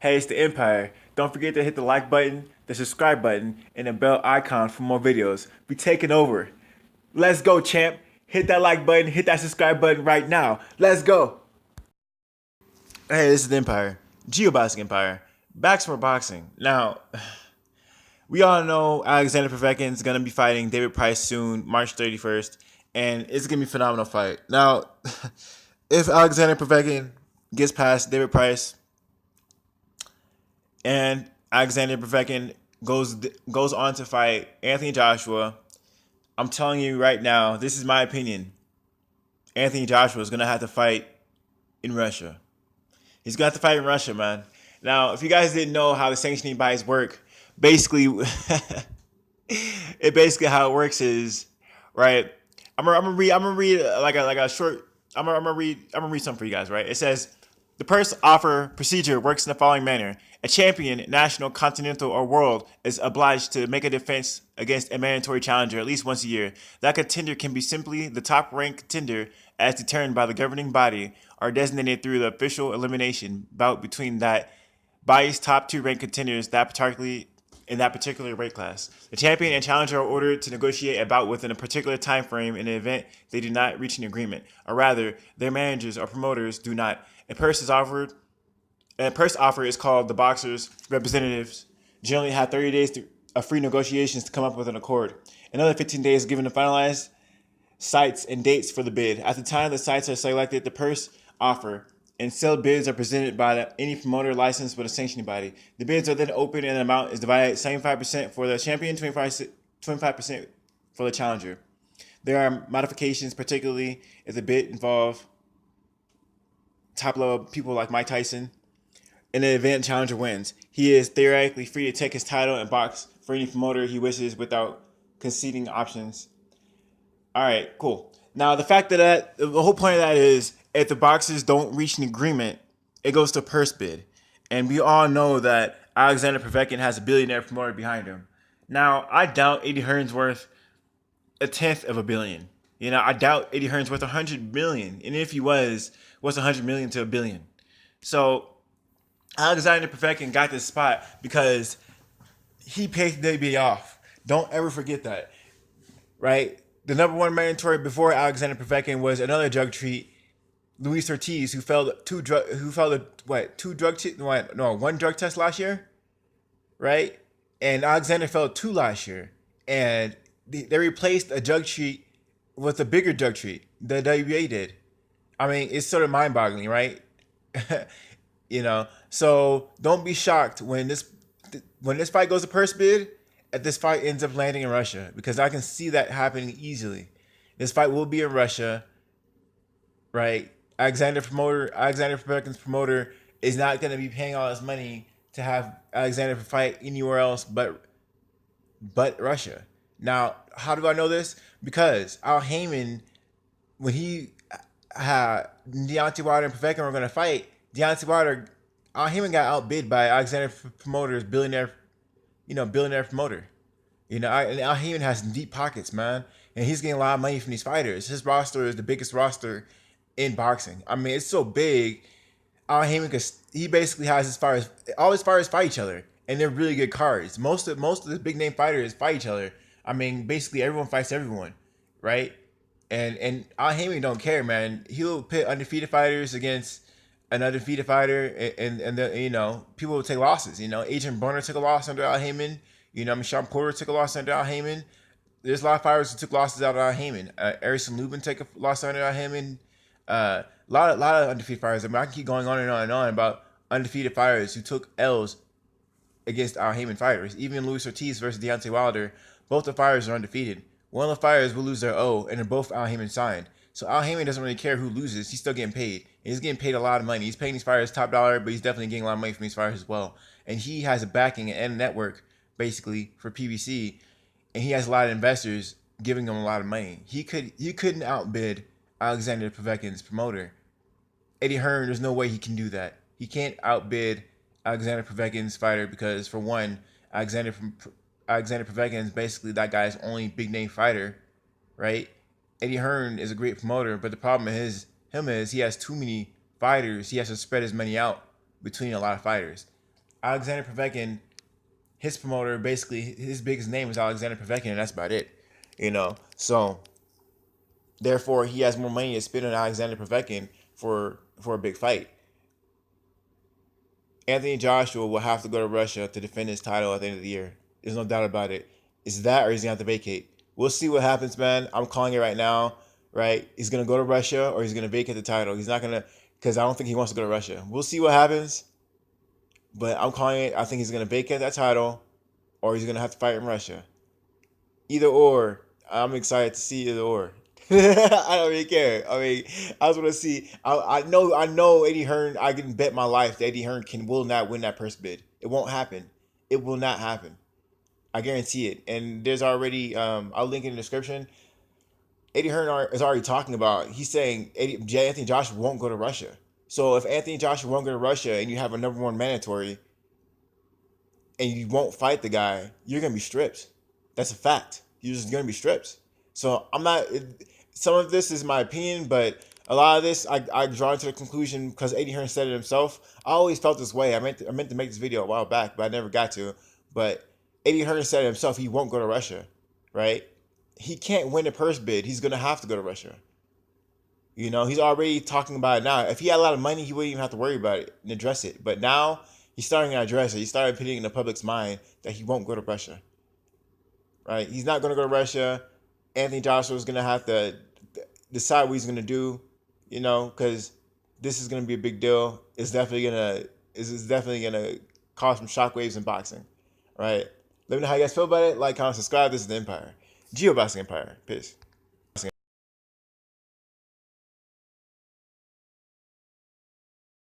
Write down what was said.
Hey, it's the Empire. Don't forget to hit the like button, the subscribe button, and the bell icon for more videos. We taking over. Let's go, champ. Hit that like button, hit that subscribe button right now. Let's go. Hey, this is the Empire. Geoboxing Empire. Back for boxing. Now, we all know Alexander Povetkin is going to be fighting David Price soon, March 31st, and it's going to be a phenomenal fight. Now, if Alexander Povetkin gets past David Price, and Alexander Povetkin goes on to fight Anthony Joshua, I'm telling you right now, this is my opinion. Anthony Joshua is gonna have to fight in Russia. He's gonna have to fight in Russia, man. Now, if you guys didn't know how the sanctioning bodies work, basically, how it works is right. I'm gonna read like a short. I'm gonna read something for you guys. Right. It says the purse offer procedure works in the following manner. A champion, national, continental, or world is obliged to make a defense against a mandatory challenger at least once a year. That contender can be simply the top ranked contender as determined by the governing body or designated through the official elimination bout between that body's top two ranked contenders in that particular weight class. The champion and challenger are ordered to negotiate a bout within a particular time frame in the event they do not reach an agreement, or rather, their managers or promoters do not. A purse offer is called the boxer's representatives generally have 30 days of free negotiations to come up with an accord. Another 15 days given to finalize sites and dates for the bid. At the time the sites are selected, the purse offer and sealed bids are presented by any promoter licensed with a sanctioning body. The bids are then opened and the amount is divided 75% for the champion, 25% for the challenger. There are modifications, particularly if the bid involve top level people like Mike Tyson. In the event challenger wins, he is theoretically free to take his title and box for any promoter he wishes without conceding options. All right, cool. Now, the fact that the whole point of that is if the boxers don't reach an agreement, it goes to purse bid. And we all know that Alexander Povetkin has a billionaire promoter behind him. Now, I doubt Eddie Hearn's worth a tenth of a billion. I doubt Eddie Hearn's worth 100 million. And if he was, what's 100 million to a billion? So, Alexander Povetkin got this spot because he paid the WBA off. Don't ever forget that, right? The number one mandatory before Alexander Povetkin was another drug treat, Luis Ortiz, who failed one drug test last year, right? And Alexander failed two last year, and they replaced a drug treat with a bigger drug treat. The WBA did. I mean, it's sort of mind-boggling, right? So don't be shocked when this fight goes to purse bid, if this fight ends up landing in Russia, because I can see that happening easily. This fight will be in Russia, right? Alexander Povetkin's promoter is not going to be paying all this money to have Alexander fight anywhere else but Russia. Now, how do I know this? Because Al Heyman, when he had Deontay Wilder and Povetkin were going to fight, Al Heyman got outbid by Alexander Promoter's billionaire promoter. And Al Heyman has deep pockets, man, and he's getting a lot of money from these fighters. His roster is the biggest roster in boxing. I mean, it's so big. Al Heyman, he basically has all his fighters fight each other, and they're really good cards. Most of the big name fighters fight each other. I mean, basically everyone fights everyone, right? And Al Heyman don't care, man. He'll pit undefeated fighters against an undefeated fighter, and people will take losses. Adrian Broner took a loss under Al Heyman. Sean Porter took a loss under Al Heyman. There's a lot of fighters who took losses out of Al Heyman. Erison Lubin took a loss under Al Heyman. A lot of undefeated fighters. I mean, I can keep going on and on and on about undefeated fighters who took L's against Al Heyman fighters. Even Luis Ortiz versus Deontay Wilder, both the fighters are undefeated. One of the fighters will lose their O, and they're both Al Heyman signed. So Al Heyman doesn't really care who loses. He's still getting paid. And he's getting paid a lot of money. He's paying these fighters top dollar, but he's definitely getting a lot of money from these fighters as well. And he has a backing and a network, basically, for PBC. And he has a lot of investors giving him a lot of money. He couldn't outbid Alexander Povetkin's promoter. Eddie Hearn, there's no way he can do that. He can't outbid Alexander Povetkin's fighter because, for one, Alexander Povetkin is basically that guy's only big name fighter, right? Eddie Hearn is a great promoter, but the problem is he has too many fighters. He has to spread his money out between a lot of fighters. Alexander Povetkin, his promoter, basically his biggest name is Alexander Povetkin, and that's about it. So therefore he has more money to spend on Alexander Povetkin for a big fight. Anthony Joshua will have to go to Russia to defend his title at the end of the year. There's no doubt about it. Is that, or is he going to have to vacate? We'll see what happens, man. I'm calling it right now, right? He's going to go to Russia, or he's going to vacate the title. He's not going to, because I don't think he wants to go to Russia. We'll see what happens, but I'm calling it. I think he's going to vacate that title, or he's going to have to fight in Russia. Either or. I'm excited to see either or. I don't really care. I mean, I just want to see. I know Eddie Hearn. I can bet my life that Eddie Hearn will not win that purse bid. It won't happen. It will not happen. I guarantee it. And there's already. I'll link in the description. Eddie Hearn is already talking about. He's saying Anthony Joshua won't go to Russia. So if Anthony Joshua won't go to Russia and you have a number one mandatory, and you won't fight the guy, you're gonna be stripped. That's a fact. You're just gonna be stripped. So I'm not. Some of this is my opinion, but a lot of this I draw to the conclusion because Eddie Hearn said it himself. I always felt this way. I meant to make this video a while back, but I never got to. But Eddie Hearn said it himself. He won't go to Russia, right? He can't win a purse bid. He's gonna have to go to Russia. He's already talking about it now. If he had a lot of money, he wouldn't even have to worry about it and address it. But now he's starting to address it. He's starting putting in the public's mind that he won't go to Russia, right? He's not gonna go to Russia. Anthony Joshua is going to have to decide what he's going to do, because this is going to be a big deal. It's definitely going to cause some shockwaves in boxing, right? Let me know how you guys feel about it. Like, comment, subscribe. This is the Empire. Boxing Empire. Peace.